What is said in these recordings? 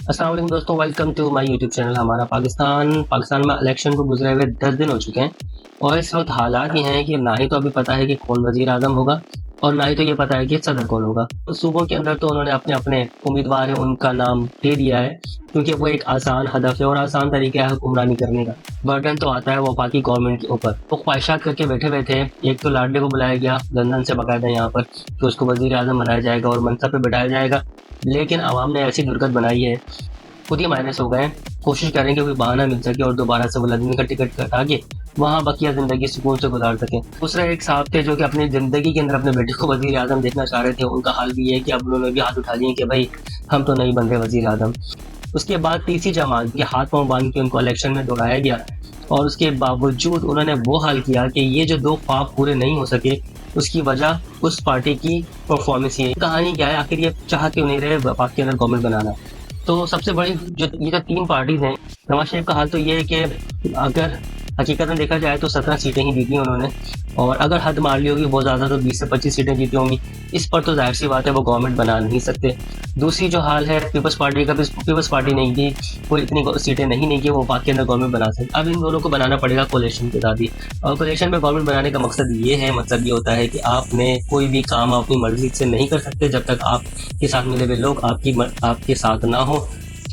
अस्सलाम वालेकुम दोस्तों, welcome to my YouTube channel. हमारा पाकिस्तान में इलेक्शन को गुजरे हुए 10 दिन हो चुके हैं और इस वक्त हालात ये हैं कि ना ही तो अभी पता है कि कौन वजीर आजम होगा और ना ही तो ये पता है कि सदर कौन होगा। तो सूबों के अंदर तो उन्होंने अपने अपने उम्मीदवार हैं उनका नाम दे दिया है, क्योंकि वो एक आसान हदफ है और आसान तरीका है हुक्मरानी करने का। बर्डन तो आता है वफाकी गवर्नमेंट के ऊपर। वो ख्वाहिशात करके बैठे हुए थे। एक तो लाडले को बुलाया गया लंदन से बाकायदा यहाँ पर कि उसको वजीर आजम बनाया जाएगा और मनसब पे बिठाया जाएगा, लेकिन आवाम ने ऐसी दुर्गत बनाई है, खुद ही माइनस हो गए। कोशिश करें कि कोई बहाना मिल सके और दोबारा से वो लंदन का टिकट कटा के वहाँ बकिया जिंदगी सुकून से गुजार सके। दूसरा एक साहब थे जो कि अपनी जिंदगी के अंदर अपने बेटे को वजीर आजम देखना चाह रहे थे। उनका हाल भी है कि अब उन्होंने भी हाथ उठा लिए कि भाई हम तो नहीं बन रहे वजीर आजम। उसके बाद तीसरी जमात के हाथ पांव बांध के उनको इलेक्शन में दौड़ाया गया और उसके बावजूद उन्होंने वो हाल किया कि ये जो 2 ख्वाब पूरे नहीं हो सके उसकी वजह उस पार्टी की परफॉर्मेंस है। कहानी क्या है, आखिर ये चाह क्यों नहीं रहे वफाक के अंदर गवर्नमेंट बनाना। तो सबसे बड़ी जो ये जो 3 पार्टीज हैं, नवाज शरीफ का हाल तो ये है कि अगर हकीकत में देखा जाए तो 17 सीटें ही जीती उन्होंने, और अगर हद मार ली होगी बहुत ज़्यादा तो 20 से 25 सीटें जीती होंगी। इस पर तो जाहिर सी बात है वो गवर्नमेंट बना नहीं सकते। दूसरी जो हाल है पीपल्स पार्टी का, पीपल्स पार्टी नहीं थी, कोई इतनी सीटें नहीं कि वो वफाक के अंदर गवर्नमेंट बना सके। अब इन दोनों को बनाना पड़ेगा कोalition के साथ ही, और कोalition में गवर्नमेंट बनाने का मकसद ये है, मतलब ये होता है कि आपने कोई भी काम अपनी मर्जी से नहीं कर सकते जब तक आपके साथ मिले हुए लोग आपके साथ ना हो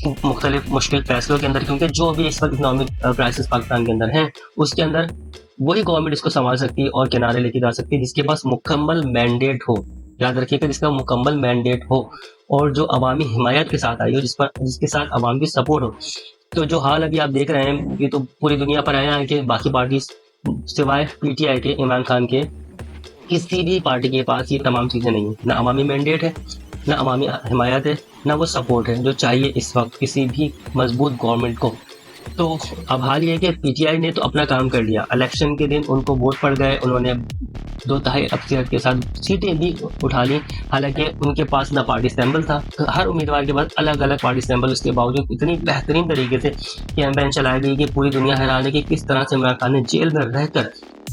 मुख्तलिफ मुश्किल फैसलों के अंदर। क्योंकि जो भी इस वक्त इकोनॉमिक क्राइसिस पाकिस्तान के अंदर है उसके अंदर वही गवर्नमेंट इसको संभाल सकती है और किनारे लेके जा सकती है जिसके पास मुकम्मल मैंडेट हो। याद रखिएगा, जिसका मुकम्मल मैंडेट हो और जो अवामी हिमायत के साथ आई हो, जिसके साथ अवाम की सपोर्ट हो। तो जो हाल अभी आप देख रहे हैं ये तो पूरी दुनिया पर आया है कि बाकी पार्टी सिवाय पीटीआई के, इमरान खान के, किसी भी पार्टी के पास ये तमाम चीज़ें नहीं है। ना अवामी मैंडेट है, ना अवामी हिमायत है, ना वो सपोर्ट है जो चाहिए इस वक्त किसी भी मजबूत गवर्नमेंट को। तो अब हाल ये है कि पीटीआई ने तो अपना काम कर लिया। इलेक्शन के दिन उनको वोट पड़ गए, उन्होंने 2/3 अक्सरियत के साथ सीटें भी उठा ली। हालांकि उनके पास ना पार्टी स्टैम्बल था, हर उम्मीदवार के पास अलग अलग पार्टी स्टैम्बल। उसके बावजूद इतनी बेहतरीन तरीके से कैंपेन चलाई गई कि पूरी दुनिया हैरान है कि किस तरह से इमरान खान ने जेल में रहकर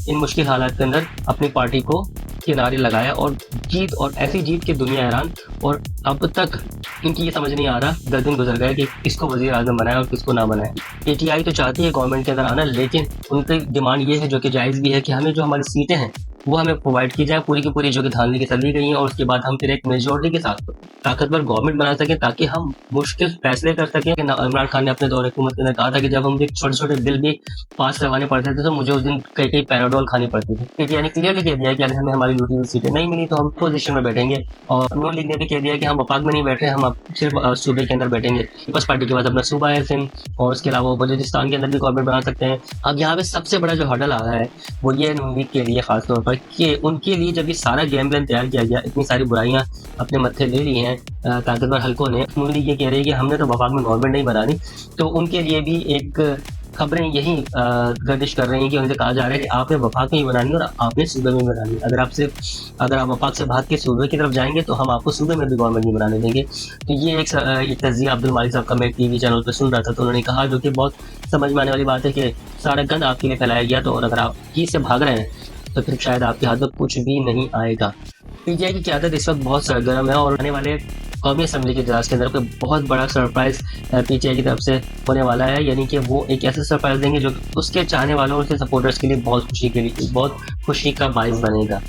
इन मुश्किल हालात के अंदर अपनी पार्टी को किनारे लगाया और जीत, और ऐसी जीत की दुनिया हैरान। और अब तक इनकी ये समझ नहीं आ रहा, 10 दिन गुजर गए, कि किसको वजीर आजम बनाया और किसको ना बनाया। पीटीआई तो चाहती है गवर्नमेंट के अंदर आना, लेकिन उनकी डिमांड ये है, जो कि जायज़ भी है, कि हमें जो हमारी सीटें हैं वो हमें प्रोवाइड की जाए पूरी की पूरी, जो कि धांधली की चली गई हैं, और उसके बाद हम फिर एक मेजोरिटी के साथ ताकतवर गवर्नमेंट बना सकें ताकि हम मुश्किल फैसले कर सकें। इमरान खान ने अपने दौर हुकूमत के अंदर कहा था कि जब हम छोटे छोटे बिल भी पास करवाने पड़ते थे तो मुझे उस दिन कई पैराडोल खानी पड़ती थी। पीटीआई ने क्लियरली कह दिया कि अगर हमें हमारी लूटी हुई सीटें नहीं मिली तो हम पोजीशन में बैठेंगे, और नून लीग ने भी कह दिया कि हम वफाक में नहीं बैठ रहे, हम अब सिर्फ सूबे के अंदर बैठेंगे। पीपल्स पार्टी के पास अपना सूबा है सिंध, और उसके अलावा बलूचिस्तान के अंदर भी गवर्नमेंट बना सकते हैं। अब यहाँ पे सबसे बड़ा जो हर्डल आ रहा है वो ये नून लीग के लिए खासतौर पर, कि उनके लिए जब ये सारा गेम प्लान तैयार किया गया, इतनी सारी बुराइयां अपने मत्थे ले ली हैं ताकतवर हल्कों ने, नून लीग ये कह रही है कि हमने तो वफाक में गवर्नमेंट नहीं बनानी। तो उनके लिए भी एक खबरें यही गर्दिश कर रही हैं कि उनसे कहा जा रहा है कि आपने वफाक में ही बनानी और आपने सूबे में बनानी। अगर आप वफाक से भाग के सूबे की तरफ जाएंगे तो हम आपको सूबे में भी गवर्नमेंट नहीं बनाने देंगे। तो ये एक तजिया अब्दुल मालिक साहब का मैं टीवी चैनल पर सुन रहा था, तो उन्होंने कहा, जो कि बहुत समझ में आने वाली बात है, कि सारा गंद आपके लिए फैलाया गया, तो अगर आप ही से भाग रहे हैं तो फिर शायद आपके हाथ में कुछ भी नहीं आएगा। पीटीआई की क़यादत इस वक्त बहुत सरगर्म है और आने वाले कौमी असम्बली के इजलास के अंदर कोई बहुत बड़ा सरप्राइज पीटीआई की तरफ से होने वाला है। यानी कि वो एक ऐसा सरप्राइज देंगे जो उसके चाहने वालों और उसके सपोर्टर्स के लिए बहुत खुशी का बाइस बनेगा।